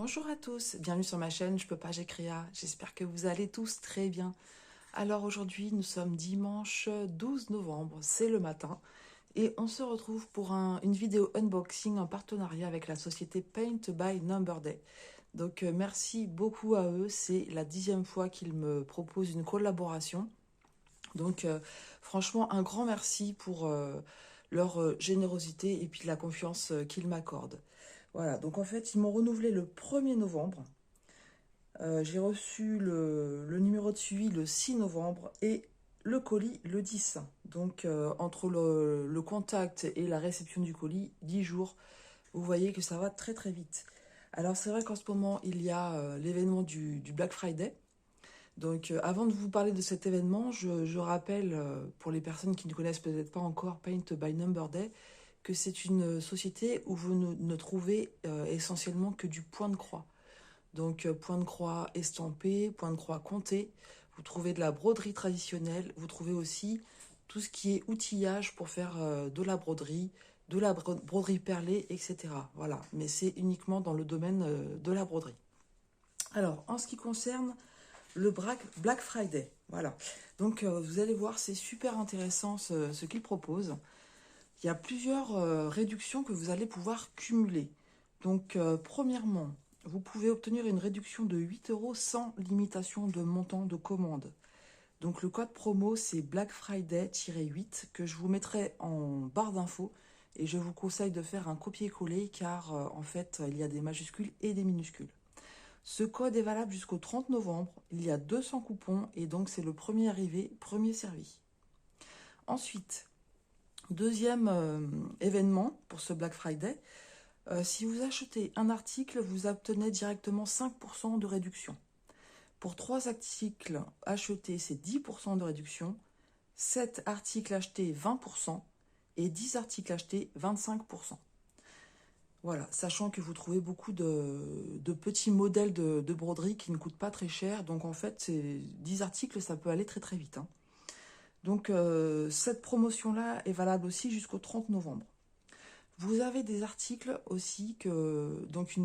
Bonjour à tous, bienvenue sur ma chaîne Je peux pas, j'ai créa. J'espère que vous allez tous très bien. Alors aujourd'hui, nous sommes dimanche 12 novembre, c'est le matin, et on se retrouve pour une vidéo unboxing en partenariat avec la société Paint by Number Day. Donc merci beaucoup à eux, c'est la 10e fois qu'ils me proposent une collaboration. Donc franchement, un grand merci pour leur générosité et puis la confiance qu'ils m'accordent. Voilà, donc en fait, ils m'ont renouvelé le 1er novembre. J'ai reçu le numéro de suivi le 6 novembre et le colis le 10. Donc entre le contact et la réception du colis, 10 jours, vous voyez que ça va très très vite. Alors c'est vrai qu'en ce moment, il y a l'événement du Black Friday. Donc avant de vous parler de cet événement, je rappelle pour les personnes qui ne connaissent peut-être pas encore Paint by Number Day, que c'est une société où vous ne trouvez essentiellement que du point de croix. Donc point de croix estampé, point de croix compté. Vous trouvez de la broderie traditionnelle. Vous trouvez aussi tout ce qui est outillage pour faire de la broderie, broderie perlée, etc. Voilà, mais c'est uniquement dans le domaine de la broderie. Alors, en ce qui concerne le Black Friday, voilà. Donc vous allez voir, c'est super intéressant ce qu'ils proposent. Il y a plusieurs réductions que vous allez pouvoir cumuler. Donc, premièrement, vous pouvez obtenir une réduction de 8 euros sans limitation de montant de commande. Donc, le code promo, c'est Black Friday-8 que je vous mettrai en barre d'infos. Et je vous conseille de faire un copier-coller car, en fait, il y a des majuscules et des minuscules. Ce code est valable jusqu'au 30 novembre. Il y a 200 coupons et donc c'est le premier arrivé, premier servi. Ensuite, deuxième événement pour ce Black Friday, si vous achetez un article, vous obtenez directement 5% de réduction. Pour 3 articles achetés, c'est 10% de réduction. 7 articles achetés, 20%. Et 10 articles achetés, 25%. Voilà, sachant que vous trouvez beaucoup de petits modèles de broderie qui ne coûtent pas très cher. Donc en fait, ces 10 articles, ça peut aller très très vite, hein. Donc cette promotion-là est valable aussi jusqu'au 30 novembre. Vous avez des articles aussi, donc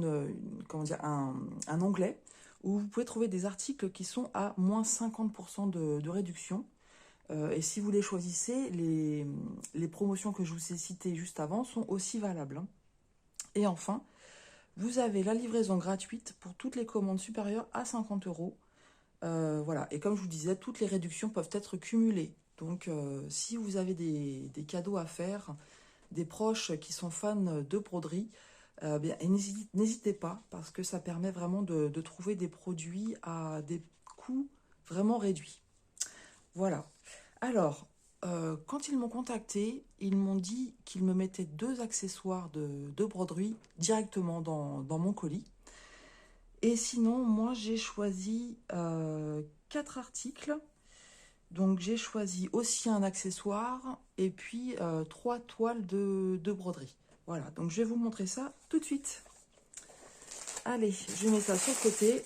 comment dire, un onglet, où vous pouvez trouver des articles qui sont à moins 50% de réduction. Et si vous les choisissez, les promotions que je vous ai citées juste avant sont aussi valables, hein. Et enfin, vous avez la livraison gratuite pour toutes les commandes supérieures à 50 euros. Voilà, et comme je vous disais, toutes les réductions peuvent être cumulées. Donc, si vous avez des cadeaux à faire, des proches qui sont fans de broderie, bien, n'hésitez pas, parce que ça permet vraiment de trouver des produits à des coûts vraiment réduits. Voilà. Alors, quand ils m'ont contacté, ils m'ont dit qu'ils me mettaient 2 accessoires de broderie directement dans mon colis. Et sinon, moi, j'ai choisi 4 articles. Donc, j'ai choisi aussi un accessoire et puis 3 toiles de broderie. Voilà, donc je vais vous montrer ça tout de suite. Allez, je mets ça sur le côté.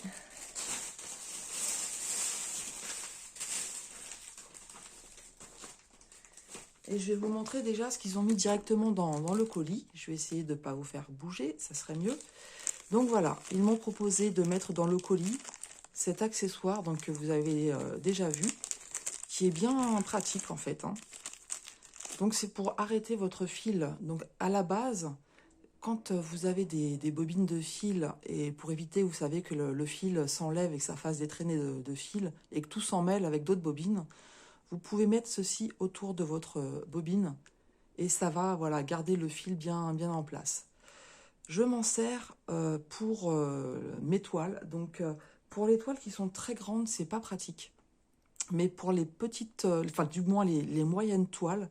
Et je vais vous montrer déjà ce qu'ils ont mis directement dans le colis. Je vais essayer de ne pas vous faire bouger, ça serait mieux. Donc voilà, ils m'ont proposé de mettre dans le colis cet accessoire donc, que vous avez déjà vu, qui est bien pratique en fait, hein. Donc c'est pour arrêter votre fil. Donc à la base, quand vous avez des bobines de fil, et pour éviter, vous savez, que le fil s'enlève et que ça fasse des traînées de fil, et que tout s'en mêle avec d'autres bobines, vous pouvez mettre ceci autour de votre bobine, et ça va voilà, garder le fil bien en place. Je m'en sers pour mes toiles. Donc pour les toiles qui sont très grandes, c'est pas pratique. Mais pour les petites, enfin du moins les moyennes toiles,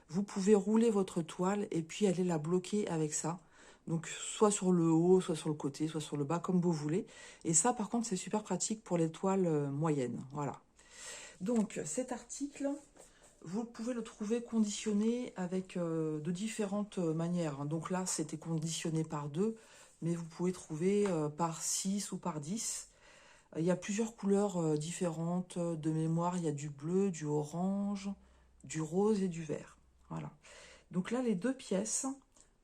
vous pouvez rouler votre toile et puis aller la bloquer avec ça. Donc soit sur le haut, soit sur le côté, soit sur le bas, comme vous voulez. Et ça, par contre, c'est super pratique pour les toiles moyennes. Voilà. Donc cet article, vous pouvez le trouver conditionné avec de différentes manières, hein. Donc là, c'était conditionné par 2, mais vous pouvez trouver par 6 ou par 10. Il y a plusieurs couleurs différentes de mémoire. Il y a du bleu, du orange, du rose et du vert. Voilà. Donc là, les 2 pièces,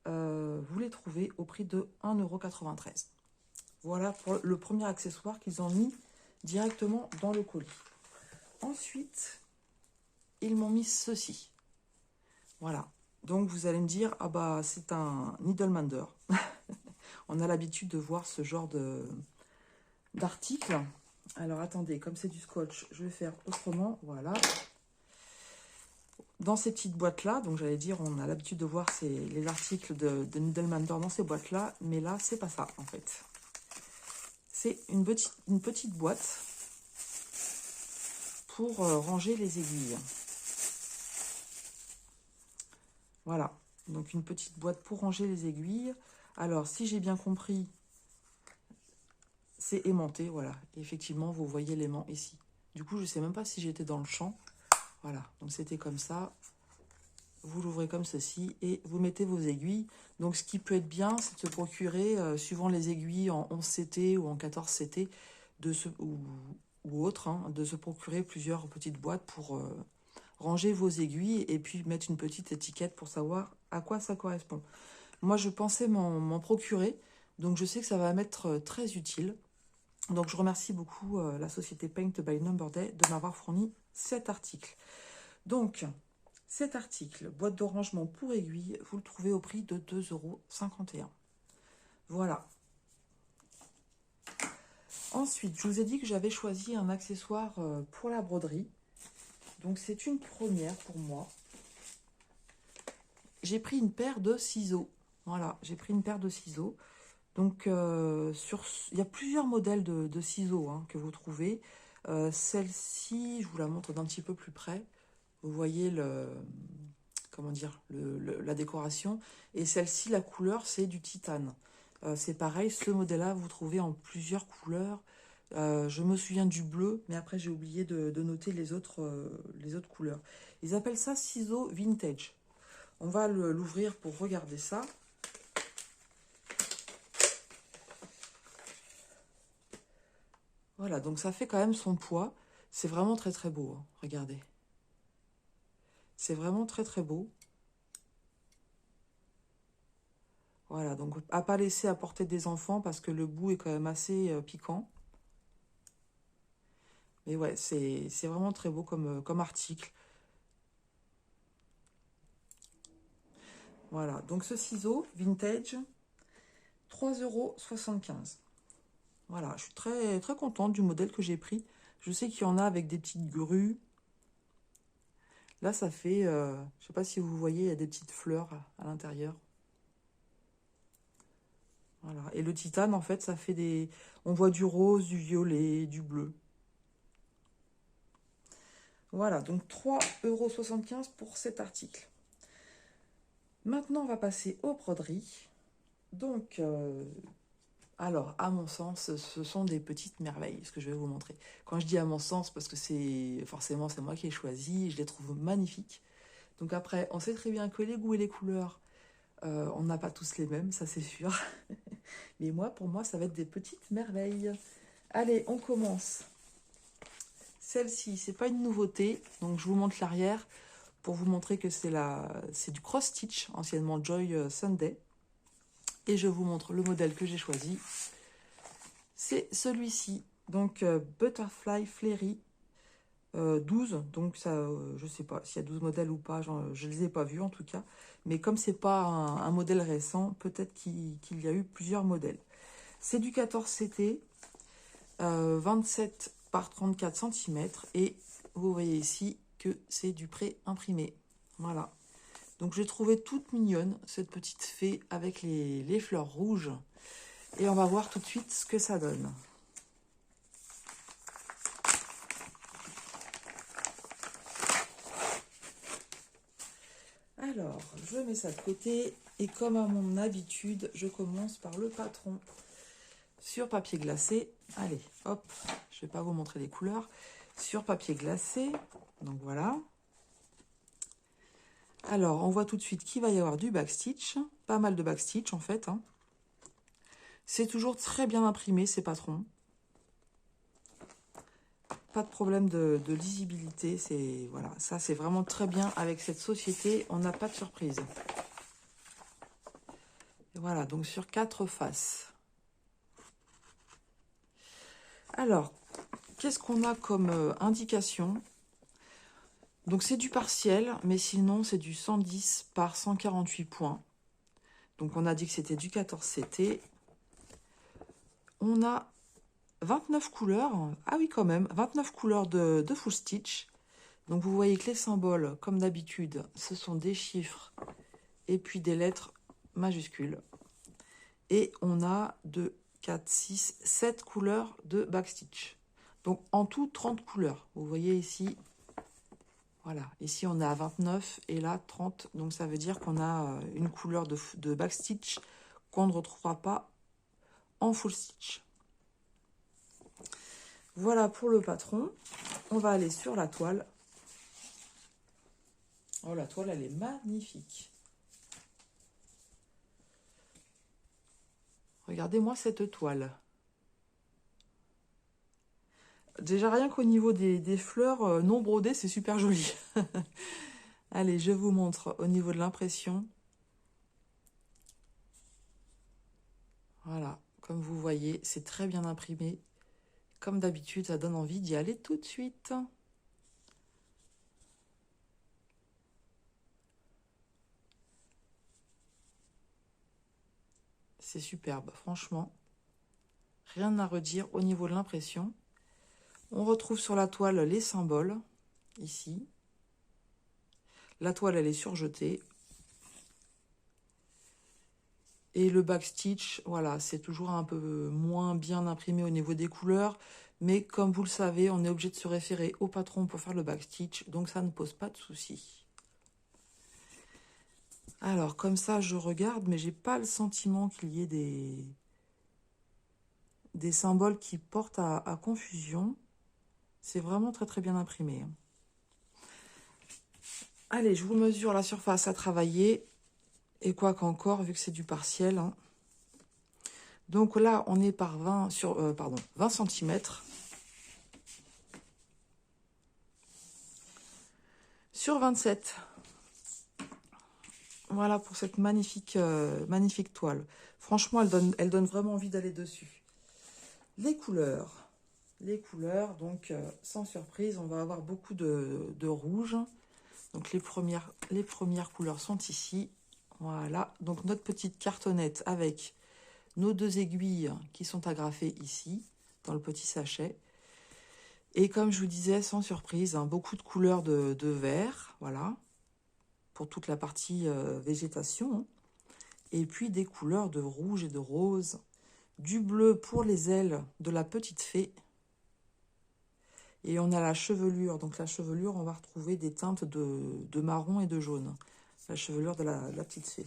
vous les trouvez au prix de 1,93 €. Voilà pour le premier accessoire qu'ils ont mis directement dans le colis. Ensuite, ils m'ont mis ceci. Voilà. Donc, vous allez me dire, ah bah, c'est un Needlemander. On a l'habitude de voir ce genre d'article. Alors, attendez, comme c'est du scotch, je vais faire autrement. Voilà. Dans ces petites boîtes-là, donc j'allais dire, on a l'habitude de voir les articles de Needlemander dans ces boîtes-là, mais là, c'est pas ça, en fait. C'est une petite boîte pour ranger les aiguilles. Voilà, donc une petite boîte pour ranger les aiguilles. Alors, si j'ai bien compris, c'est aimanté, voilà. Et effectivement, vous voyez l'aimant ici. Du coup, je ne sais même pas si j'étais dans le champ. Voilà, donc c'était comme ça. Vous l'ouvrez comme ceci et vous mettez vos aiguilles. Donc, ce qui peut être bien, c'est de se procurer, suivant les aiguilles en 11 CT ou en 14 CT, ou autre, hein, de se procurer plusieurs petites boîtes pour ranger vos aiguilles et puis mettre une petite étiquette pour savoir à quoi ça correspond. Moi, je pensais m'en procurer, donc je sais que ça va m'être très utile. Donc, je remercie beaucoup la société Paint by Number Day de m'avoir fourni cet article. Donc, cet article, boîte de rangement pour aiguilles, vous le trouvez au prix de 2,51 €. Voilà. Ensuite, je vous ai dit que j'avais choisi un accessoire pour la broderie. Donc, c'est une première pour moi. J'ai pris une paire de ciseaux. Voilà, j'ai pris une paire de ciseaux. Donc, il y a plusieurs modèles de ciseaux hein, que vous trouvez. Celle-ci, je vous la montre d'un petit peu plus près. Vous voyez comment dire, la décoration. Et celle-ci, la couleur, c'est du titane. C'est pareil, ce modèle-là, vous trouvez en plusieurs couleurs. Je me souviens du bleu, mais après, j'ai oublié de noter les autres couleurs. Ils appellent ça ciseaux vintage. On va l'ouvrir pour regarder ça. Voilà, donc ça fait quand même son poids. C'est vraiment très très beau, hein. Regardez. C'est vraiment très très beau. Voilà, donc à pas laisser à portée des enfants parce que le bout est quand même assez piquant. Mais ouais, c'est vraiment très beau comme article. Voilà, donc ce ciseau vintage, 3,75 €. Voilà, je suis très, très contente du modèle que j'ai pris. Je sais qu'il y en a avec des petites grues. Là, ça fait, je ne sais pas si vous voyez, il y a des petites fleurs à l'intérieur. Voilà. Et le titane, en fait, ça fait des... On voit du rose, du violet, du bleu. Voilà, donc 3,75 € pour cet article. Maintenant, on va passer aux broderies. Donc, alors, à mon sens, ce sont des petites merveilles, ce que je vais vous montrer. Quand je dis à mon sens, parce que forcément, c'est moi qui ai choisi, je les trouve magnifiques. Donc après, on sait très bien que les goûts et les couleurs, on n'a pas tous les mêmes, ça c'est sûr. Mais moi, pour moi, ça va être des petites merveilles. Allez, on commence. Celle-ci, c'est pas une nouveauté, donc je vous montre l'arrière pour vous montrer que c'est du cross-stitch, anciennement Joy Sunday. Et je vous montre le modèle que j'ai choisi. C'est celui-ci, donc Butterfly Flairy 12. Donc ça, je sais pas s'il y a 12 modèles ou pas, je ne les ai pas vus en tout cas. Mais comme c'est pas un modèle récent, peut-être qu'il y a eu plusieurs modèles. C'est du 14 CT, 27 par 34 cm. Et vous voyez ici que c'est du pré-imprimé. Voilà. Donc j'ai trouvé toute mignonne, cette petite fée avec les fleurs rouges. Et on va voir tout de suite ce que ça donne. Alors, je mets ça de côté. Et comme à mon habitude, je commence par le patron. Sur papier glacé. Allez, hop, je ne vais pas vous montrer les couleurs. Sur papier glacé. Donc voilà. Alors, on voit tout de suite qu'il va y avoir du backstitch. Pas mal de backstitch en fait, hein. C'est toujours très bien imprimé, ces patrons. Pas de problème de lisibilité. Voilà, ça c'est vraiment très bien avec cette société. On n'a pas de surprise. Et voilà, donc sur 4 faces. Alors, qu'est-ce qu'on a comme indication? Donc, c'est du partiel, mais sinon, c'est du 110 par 148 points. Donc, on a dit que c'était du 14 CT. On a 29 couleurs. Ah oui, quand même, 29 couleurs de full stitch. Donc, vous voyez que les symboles, comme d'habitude, ce sont des chiffres et puis des lettres majuscules. Et on a 2, 4, 6, 7 couleurs de backstitch. Donc, en tout, 30 couleurs. Vous voyez ici, voilà. Ici, on est à 29 et là, 30. Donc, ça veut dire qu'on a une couleur de backstitch qu'on ne retrouvera pas en full stitch. Voilà pour le patron. On va aller sur la toile. Oh, la toile, elle est magnifique. Regardez-moi cette toile. Déjà, rien qu'au niveau des fleurs non brodées, c'est super joli. Allez, je vous montre au niveau de l'impression. Voilà, comme vous voyez, c'est très bien imprimé. Comme d'habitude, ça donne envie d'y aller tout de suite. C'est superbe, franchement. Rien à redire au niveau de l'impression. On retrouve sur la toile les symboles, ici. La toile, elle est surjetée. Et le backstitch, voilà, c'est toujours un peu moins bien imprimé au niveau des couleurs. Mais comme vous le savez, on est obligé de se référer au patron pour faire le backstitch. Donc, ça ne pose pas de souci. Alors, comme ça, je regarde, mais j'ai pas le sentiment qu'il y ait des symboles qui portent à confusion. C'est vraiment très, très bien imprimé. Allez, je vous mesure la surface à travailler. Et quoi qu'encore, vu que c'est du partiel. Hein. Donc là, on est par 20 cm. Sur 27. Voilà pour cette magnifique toile. Franchement, elle donne vraiment envie d'aller dessus. Les couleurs. Donc sans surprise, on va avoir beaucoup de rouge. Donc les premières couleurs sont ici. Voilà, donc notre petite cartonnette avec nos 2 aiguilles qui sont agrafées ici, dans le petit sachet. Et comme je vous disais, sans surprise, hein, beaucoup de couleurs de vert, voilà, pour toute la partie végétation. Hein. Et puis des couleurs de rouge et de rose, du bleu pour les ailes de la petite fée. Et on a la chevelure. Donc la chevelure, on va retrouver des teintes de marron et de jaune. La chevelure de la petite fée.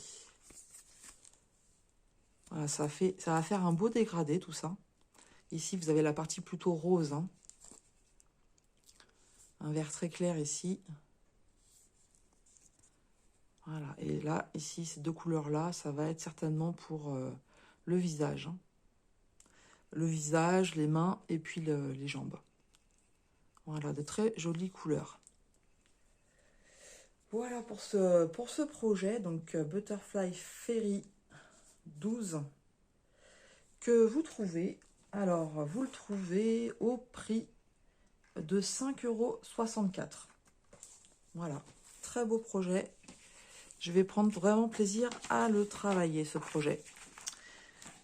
Voilà, ça va faire un beau dégradé, tout ça. Ici, vous avez la partie plutôt rose. Hein. Un vert très clair ici. Voilà. Et là, ici, ces 2 couleurs-là, ça va être certainement pour le visage. Hein. Le visage, les mains et puis les jambes. Voilà, de très jolies couleurs. Voilà pour ce projet, donc Butterfly Fairy 12, que vous trouvez. Alors, vous le trouvez au prix de 5,64 €. Voilà, très beau projet. Je vais prendre vraiment plaisir à le travailler, ce projet.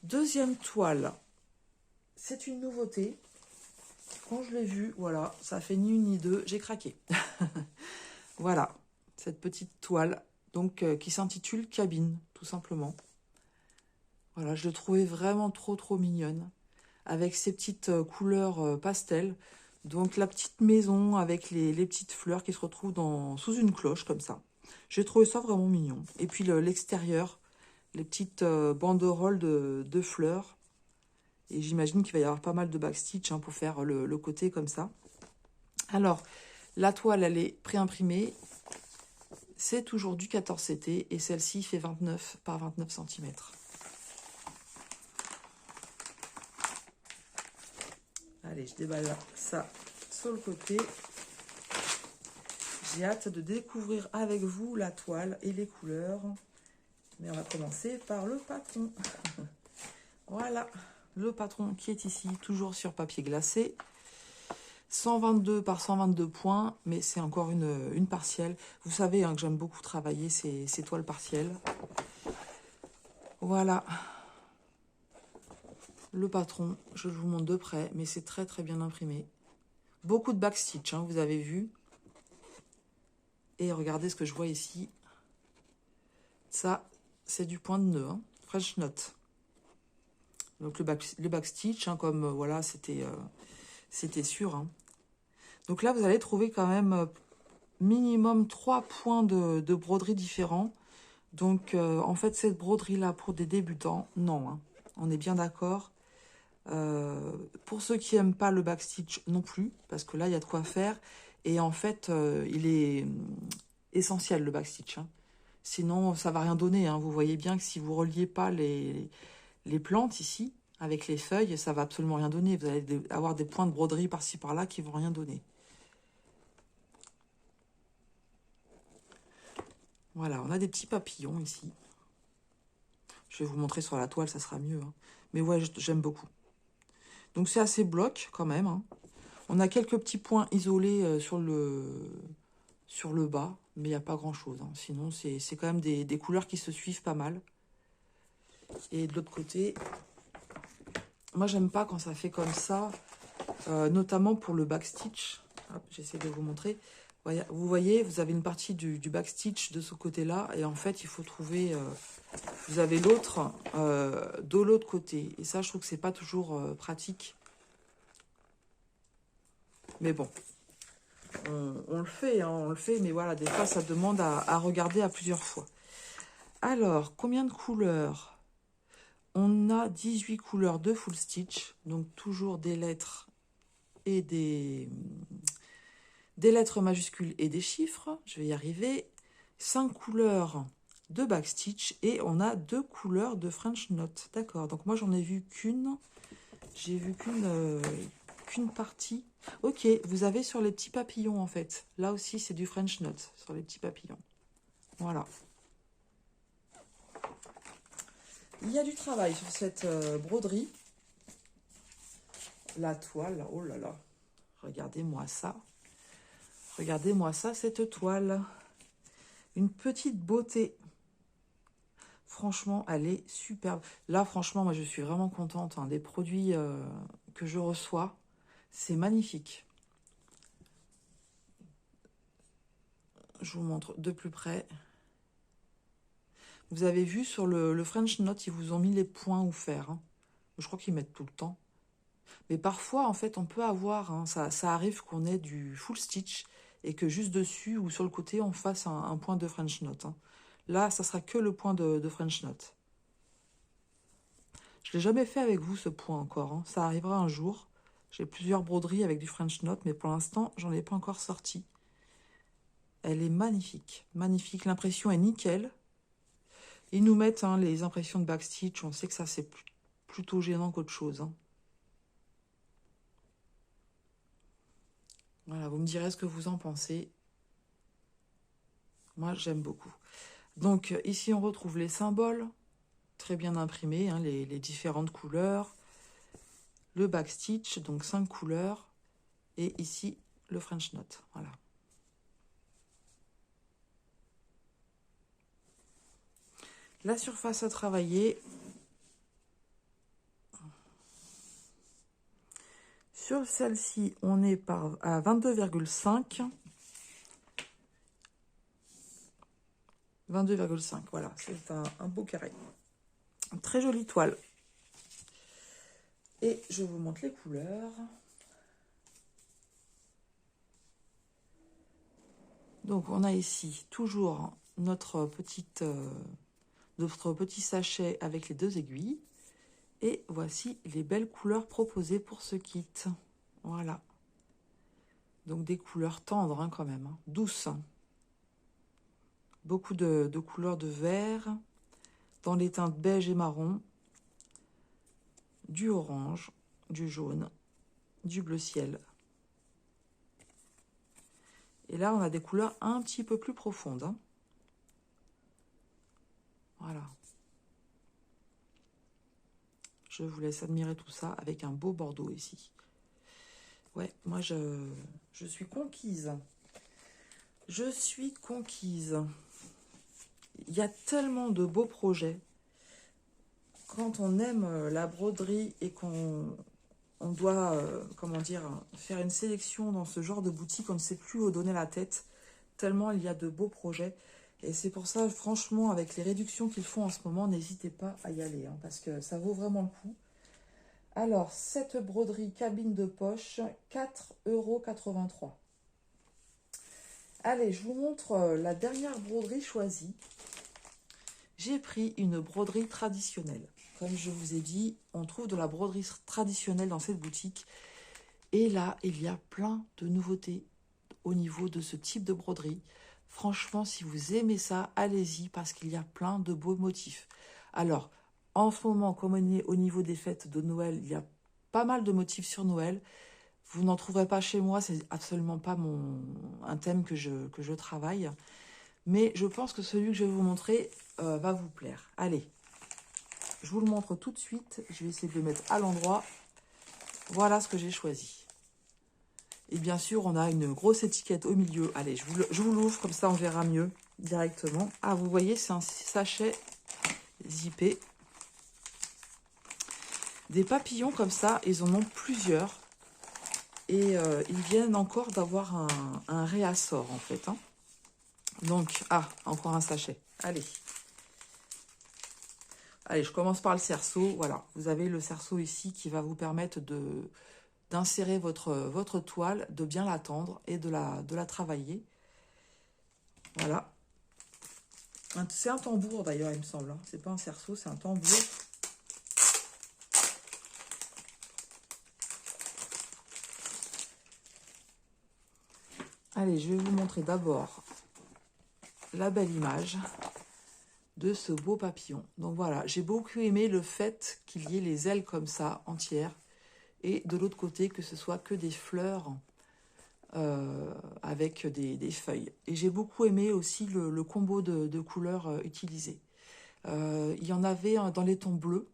Deuxième toile, c'est une nouveauté. Quand je l'ai vue, voilà, ça fait ni une ni deux, j'ai craqué. Voilà, cette petite toile donc qui s'intitule Cabine, tout simplement. Voilà, je l'ai trouvée vraiment trop mignonne, avec ces petites couleurs pastel. Donc la petite maison avec les petites fleurs qui se retrouvent sous une cloche, comme ça. J'ai trouvé ça vraiment mignon. Et puis l'extérieur, les petites banderoles de fleurs. Et j'imagine qu'il va y avoir pas mal de backstitch hein, pour faire le côté comme ça. Alors, la toile, elle est préimprimée. C'est toujours du 14 CT et celle-ci fait 29 par 29 cm. Allez, je déballe ça sur le côté. J'ai hâte de découvrir avec vous la toile et les couleurs. Mais on va commencer par le patron. Voilà, le patron qui est ici, toujours sur papier glacé. 122 par 122 points, mais c'est encore une partielle. Vous savez hein, que j'aime beaucoup travailler ces toiles partielles. Voilà. Le patron, je vous montre de près, mais c'est très très bien imprimé. Beaucoup de backstitch, hein, vous avez vu. Et regardez ce que je vois ici. Ça, c'est du point de nœud, hein, French knot. Donc le backstitch, hein, comme voilà, c'était sûr. Hein. Donc là, vous allez trouver quand même minimum 3 points de broderie différents. Donc en fait, cette broderie-là, pour des débutants, non. Hein. On est bien d'accord. Pour ceux qui n'aiment pas le backstitch non plus, parce que là, il y a de quoi faire. Et en fait, il est essentiel, le backstitch. Hein. Sinon, ça va rien donner. Hein. Vous voyez bien que si vous reliez pas les plantes ici, avec les feuilles, ça va absolument rien donner. Vous allez avoir des points de broderie par-ci, par-là qui vont rien donner. Voilà, on a des petits papillons ici. Je vais vous montrer sur la toile, ça sera mieux. Hein. Mais ouais, j'aime beaucoup. Donc c'est assez bloc quand même. Hein. On a quelques petits points isolés sur le bas, mais il n'y a pas grand-chose. Hein. Sinon, c'est quand même des couleurs qui se suivent pas mal. Et de l'autre côté, moi, j'aime pas quand ça fait comme ça, notamment pour le backstitch. J'essaie de vous montrer. Vous voyez, vous avez une partie du backstitch de ce côté-là, et en fait, il faut trouver... vous avez l'autre de l'autre côté. Et ça, je trouve que c'est pas toujours pratique. Mais bon, on le fait, hein, on le fait, mais voilà, des fois, ça demande à regarder à plusieurs fois. Alors, combien de couleurs? On a 18 couleurs de full stitch, donc toujours des lettres et des lettres majuscules et des chiffres. Je vais y arriver. 5 couleurs de backstitch et on a 2 couleurs de French knot. D'accord, donc moi, j'en ai vu qu'une. J'ai vu qu'une partie. Ok, vous avez sur les petits papillons, en fait. Là aussi, c'est du French knot, sur les petits papillons. Voilà. Il y a du travail sur cette broderie. La toile, oh là là. Regardez-moi ça. Regardez-moi ça, cette toile. Une petite beauté. Franchement, elle est superbe. Là, franchement, moi, je suis vraiment contente hein, des produits que je reçois. C'est magnifique. Je vous montre de plus près. Vous avez vu sur le French knot, ils vous ont mis les points où faire. Hein. Je crois qu'ils mettent tout le temps. Mais parfois, en fait, on peut avoir, hein, ça arrive qu'on ait du full stitch et que juste dessus ou sur le côté, on fasse un point de French knot. Hein. Là, ça sera que le point de French knot. Je ne l'ai jamais fait avec vous, ce point encore. Hein. Ça arrivera un jour. J'ai plusieurs broderies avec du French knot, mais pour l'instant, j'en ai pas encore sorti. Elle est magnifique. Magnifique. L'impression est nickel. Ils nous mettent hein, les impressions de backstitch. On sait que ça, c'est plutôt gênant qu'autre chose. Hein. Voilà, vous me direz ce que vous en pensez. Moi, j'aime beaucoup. Donc, ici, on retrouve les symboles. Très bien imprimés, hein, les différentes couleurs. Le backstitch, donc 5 couleurs. Et ici, le French knot. Voilà. La surface à travailler. Sur celle-ci, on est à 22,5. 22,5, voilà, c'est un beau carré. Très jolie toile. Et je vous montre les couleurs. Donc, on a ici toujours notre petit sachet avec les 2 aiguilles. Et voici les belles couleurs proposées pour ce kit. Voilà. Donc, des couleurs tendres hein, quand même, hein, douces. Beaucoup de couleurs de vert, dans les teintes beige et marron, du orange, du jaune, du bleu ciel. Et là, on a des couleurs un petit peu plus profondes. Hein. Voilà. Je vous laisse admirer tout ça avec un beau bordeaux ici. Ouais, moi, je suis conquise. Je suis conquise. Il y a tellement de beaux projets. Quand on aime la broderie et qu'on doit, comment dire, faire une sélection dans ce genre de boutique, on ne sait plus où donner la tête, tellement il y a de beaux projets. Et c'est pour ça, franchement, avec les réductions qu'ils font en ce moment, n'hésitez pas à y aller, hein, parce que ça vaut vraiment le coup. Alors, cette broderie cabine de poche, 4,83 €. Allez, je vous montre la dernière broderie choisie. J'ai pris une broderie traditionnelle. Comme je vous ai dit, on trouve de la broderie traditionnelle dans cette boutique. Et là, il y a plein de nouveautés au niveau de ce type de broderie. Franchement, si vous aimez ça, allez-y parce qu'il y a plein de beaux motifs. Alors, en ce moment, comme on est au niveau des fêtes de Noël, il y a pas mal de motifs sur Noël. Vous n'en trouverez pas chez moi, c'est absolument pas un thème que je travaille. Mais je pense que celui que je vais vous montrer va vous plaire. Allez, je vous le montre tout de suite. Je vais essayer de le mettre à l'endroit. Voilà ce que j'ai choisi. Et bien sûr, on a une grosse étiquette au milieu. Allez, je vous l'ouvre, comme ça on verra mieux directement. Ah, vous voyez, c'est un sachet zippé. Des papillons comme ça, ils en ont plusieurs. Et ils viennent encore d'avoir un réassort, en fait. Hein. Donc, encore un sachet. Allez. Allez, je commence par le cerceau. Voilà, vous avez le cerceau ici qui va vous permettre d'insérer votre toile, de bien la tendre et de la travailler. Voilà. C'est un tambour d'ailleurs, il me semble. Hein. C'est pas un cerceau, c'est un tambour. Allez, je vais vous montrer d'abord la belle image de ce beau papillon. Donc voilà, j'ai beaucoup aimé le fait qu'il y ait les ailes comme ça, entières. Et de l'autre côté, que ce soit que des fleurs avec des feuilles. Et j'ai beaucoup aimé aussi le combo de couleurs utilisées. Il y en avait dans les tons bleus.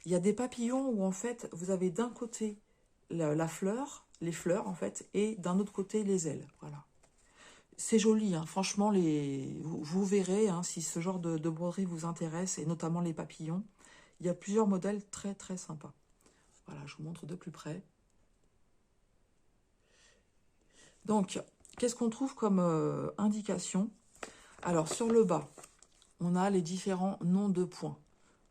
Il y a des papillons où en fait, vous avez d'un côté la fleur, les fleurs en fait, et d'un autre côté les ailes. Voilà. C'est joli, hein. Franchement, vous verrez hein, si ce genre de broderie vous intéresse, et notamment les papillons. Il y a plusieurs modèles très très sympas. Voilà, je vous montre de plus près. Donc, qu'est-ce qu'on trouve comme indication? Alors, sur le bas, on a les différents noms de points.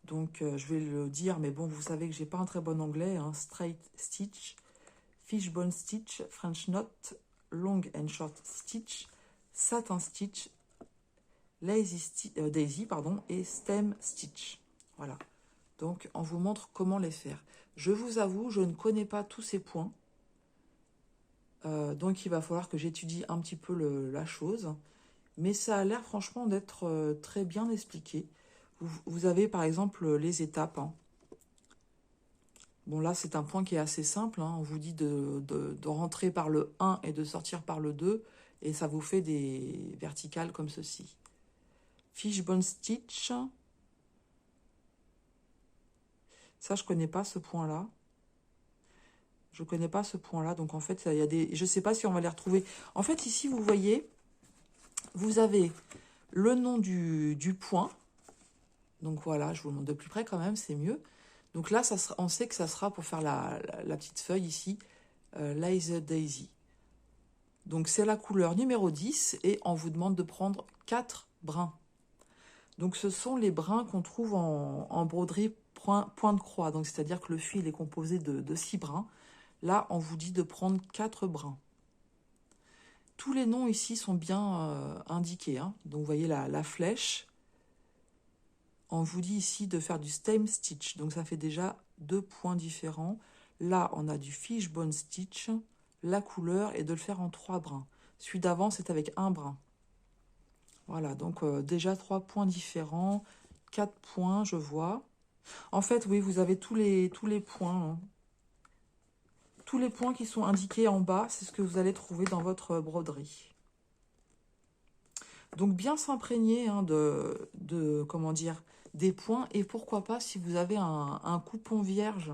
Donc, je vais le dire, mais bon, vous savez que j'ai pas un très bon anglais. Hein. Straight stitch, fishbone stitch, French knot, long and short stitch, satin stitch, daisy, pardon, et stem stitch. Voilà. Donc, on vous montre comment les faire. Je vous avoue, je ne connais pas tous ces points. Donc, il va falloir que j'étudie un petit peu la chose. Mais ça a l'air franchement d'être très bien expliqué. Vous avez par exemple les étapes. Hein. Bon, là, c'est un point qui est assez simple. Hein. On vous dit de rentrer par le 1 et de sortir par le 2. Et ça vous fait des verticales comme ceci. Fishbone stitch. Ça, je ne connais pas ce point-là. Je ne connais pas ce point-là. Donc, en fait, il y a des... Je ne sais pas si on va les retrouver. En fait, ici, vous voyez, vous avez le nom du point. Donc, voilà, je vous le montre de plus près quand même, c'est mieux. Donc là, on sait que ça sera pour faire la petite feuille ici, Laser Daisy. Donc, c'est la couleur numéro 10 et on vous demande de prendre 4 brins. Donc, ce sont les brins qu'on trouve en broderie point de croix. Donc, c'est-à-dire que le fil est composé de 6 brins. Là, on vous dit de prendre 4 brins. Tous les noms ici sont bien indiqués. Hein. Donc, vous voyez la flèche. On vous dit ici de faire du stem stitch. Donc, ça fait déjà 2 points différents. Là, on a du fishbone stitch, la couleur, et de le faire en 3 brins. Celui d'avant, c'est avec 1 brin. Voilà, donc déjà 3 points différents. 4 points, je vois. En fait, oui, vous avez tous les points. Hein. Tous les points qui sont indiqués en bas, c'est ce que vous allez trouver dans votre broderie. Donc, bien s'imprégner hein, comment dire, des points. Et pourquoi pas, si vous avez un coupon vierge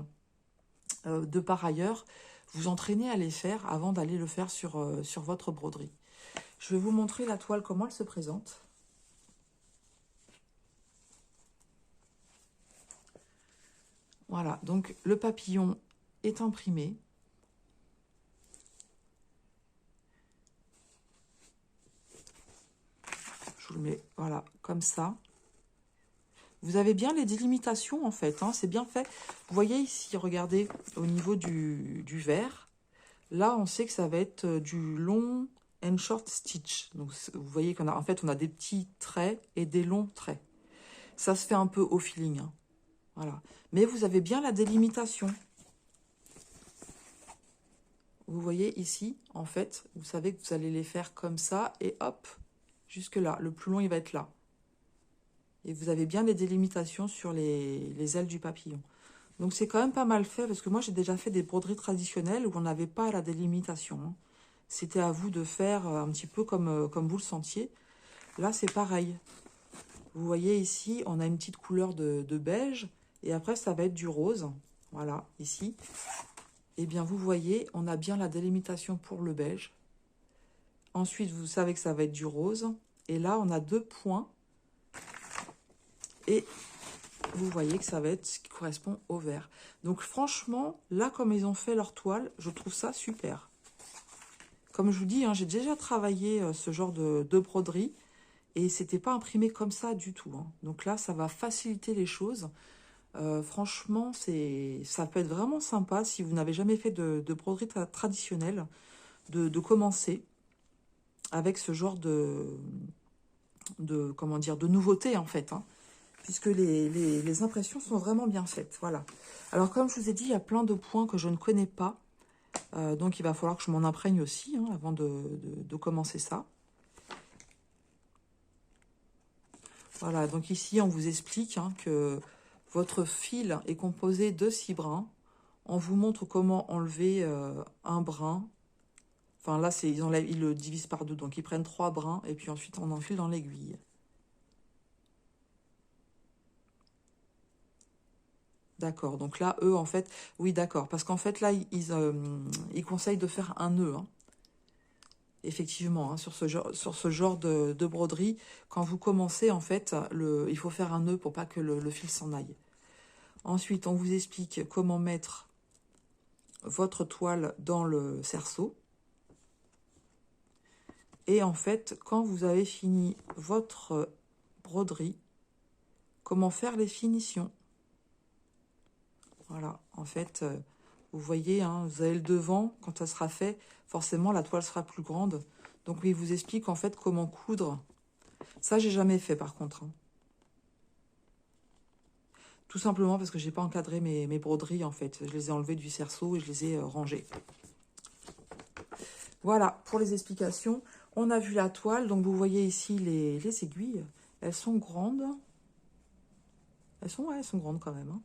de par ailleurs, vous entraînez à les faire avant d'aller le faire sur votre broderie. Je vais vous montrer la toile, comment elle se présente. Voilà, donc le papillon est imprimé. Je vous le mets, voilà, comme ça. Vous avez bien les délimitations, en fait, hein, c'est bien fait. Vous voyez ici, regardez, au niveau du vert, là, on sait que ça va être du long and short stitch. Donc, vous voyez qu'on a, en fait, on a des petits traits et des longs traits. Ça se fait un peu au feeling, hein. Voilà. Mais vous avez bien la délimitation. Vous voyez ici, en fait, vous savez que vous allez les faire comme ça, et hop, jusque là. Le plus long, il va être là. Et vous avez bien les délimitations sur les ailes du papillon. Donc c'est quand même pas mal fait, parce que moi j'ai déjà fait des broderies traditionnelles où on n'avait pas la délimitation, hein. C'était à vous de faire un petit peu comme vous le sentiez. Là c'est pareil. Vous voyez ici, on a une petite couleur de beige, et après ça va être du rose. Voilà, ici. Et bien vous voyez, on a bien la délimitation pour le beige. Ensuite, vous savez que ça va être du rose. Et là, on a 2 points. Et vous voyez que ça va être ce qui correspond au vert. Donc franchement, là, comme ils ont fait leur toile, je trouve ça super. Comme je vous dis, hein, j'ai déjà travaillé ce genre de broderie. Et c'était pas imprimé comme ça du tout, hein. Donc là, ça va faciliter les choses. Franchement, ça peut être vraiment sympa si vous n'avez jamais fait de broderie traditionnelle, de commencer avec ce genre comment dire, de nouveauté en fait, hein, puisque les impressions sont vraiment bien faites. Voilà. Alors comme je vous ai dit, il y a plein de points que je ne connais pas, donc il va falloir que je m'en imprègne aussi, hein, avant de commencer ça. Voilà, donc ici on vous explique, hein, que votre fil est composé de 6 brins. On vous montre comment enlever un brin. Enfin là, ils le divisent par 2, donc ils prennent 3 brins et puis ensuite on enfile dans l'aiguille. D'accord, donc là, eux, en fait, oui, d'accord, parce qu'en fait, là, ils conseillent de faire un nœud, hein. Effectivement, hein, sur ce genre de broderie, quand vous commencez, en fait, il faut faire un nœud pour pas que le fil s'en aille. Ensuite, on vous explique comment mettre votre toile dans le cerceau. Et en fait, quand vous avez fini votre broderie, comment faire les finitions. Voilà, en fait, vous voyez, hein, vous avez le devant, quand ça sera fait, forcément la toile sera plus grande. Donc il vous explique en fait comment coudre. Ça, j'ai jamais fait par contre, hein. Tout simplement parce que j'ai pas encadré mes broderies en fait. Je les ai enlevées du cerceau et je les ai rangées. Voilà, pour les explications. On a vu la toile, donc vous voyez ici les aiguilles. Elles sont grandes. Elles sont grandes quand même, hein.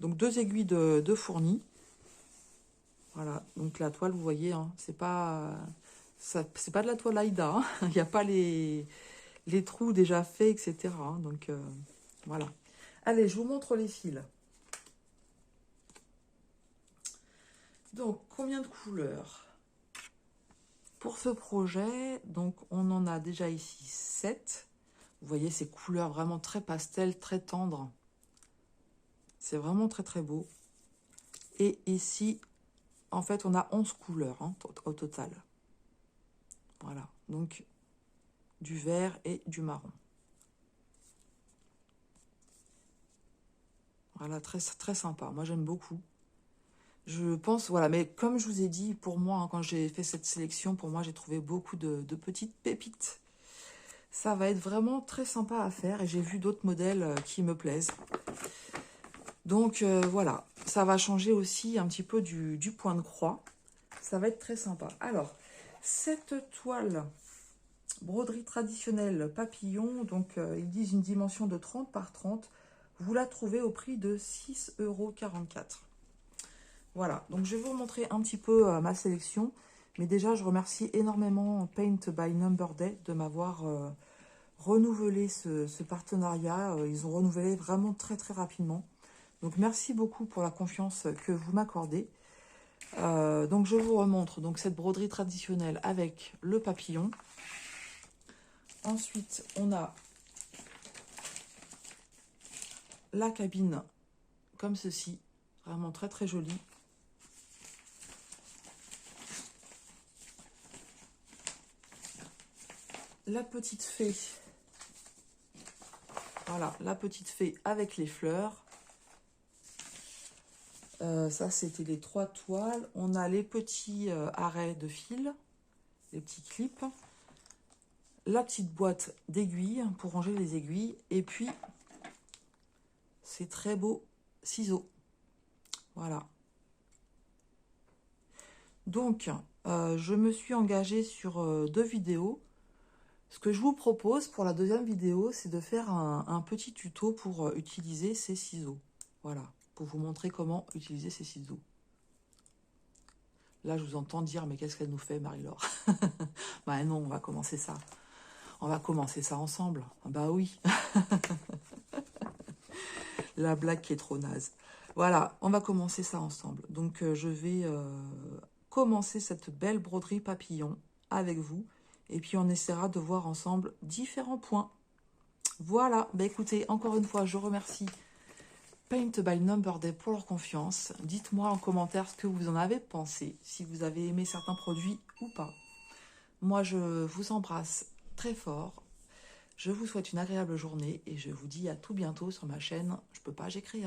Donc 2 aiguilles de fourni. Voilà, donc la toile, vous voyez, hein, c'est pas de la toile Aïda, hein. Il n'y a pas les trous déjà faits, etc., hein, donc voilà. Allez, je vous montre les fils. Donc, combien de couleurs pour ce projet? Donc, on en a déjà ici 7. Vous voyez ces couleurs vraiment très pastel, très tendres. C'est vraiment très très beau. Et ici, en fait, on a 11 couleurs, hein, au total. Voilà, donc du vert et du marron. Voilà, très, très sympa. Moi, j'aime beaucoup. Je pense, voilà, mais comme je vous ai dit, pour moi, hein, quand j'ai fait cette sélection, pour moi, j'ai trouvé beaucoup de petites pépites. Ça va être vraiment très sympa à faire et j'ai vu d'autres modèles qui me plaisent. Donc, voilà, ça va changer aussi un petit peu du point de croix. Ça va être très sympa. Alors, cette toile broderie traditionnelle papillon, donc ils disent une dimension de 30 par 30. Vous la trouvez au prix de 6,44 €. Voilà, donc je vais vous montrer un petit peu ma sélection. Mais déjà, je remercie énormément Paint by Number Day de m'avoir renouveler ce partenariat. Ils ont renouvelé vraiment très très rapidement. Donc merci beaucoup pour la confiance que vous m'accordez. Donc je vous remontre donc cette broderie traditionnelle avec le papillon. Ensuite, on a la cabine comme ceci, vraiment très très jolie. La petite fée, voilà, la petite fée avec les fleurs. Ça, c'était les 3 toiles. On a les petits arrêts de fil, les petits clips. La petite boîte d'aiguilles pour ranger les aiguilles. Et puis, ces très beaux ciseaux. Voilà. Donc, je me suis engagée sur 2 vidéos. Ce que je vous propose pour la deuxième vidéo, c'est de faire un petit tuto pour utiliser ces ciseaux. Voilà, pour vous montrer comment utiliser ces ciseaux. Là, je vous entends dire, mais qu'est-ce qu'elle nous fait, Marie-Laure? Bah non, on va commencer ça. On va commencer ça ensemble. Bah oui. La blague qui est trop naze. Voilà, on va commencer ça ensemble. Donc, je vais commencer cette belle broderie papillon avec vous. Et puis, on essaiera de voir ensemble différents points. Voilà, bah écoutez, encore une fois, je remercie Paint by Number Day pour leur confiance. Dites-moi en commentaire ce que vous en avez pensé, si vous avez aimé certains produits ou pas. Moi, je vous embrasse très fort. Je vous souhaite une agréable journée et je vous dis à tout bientôt sur ma chaîne Je peux pas, j'écris.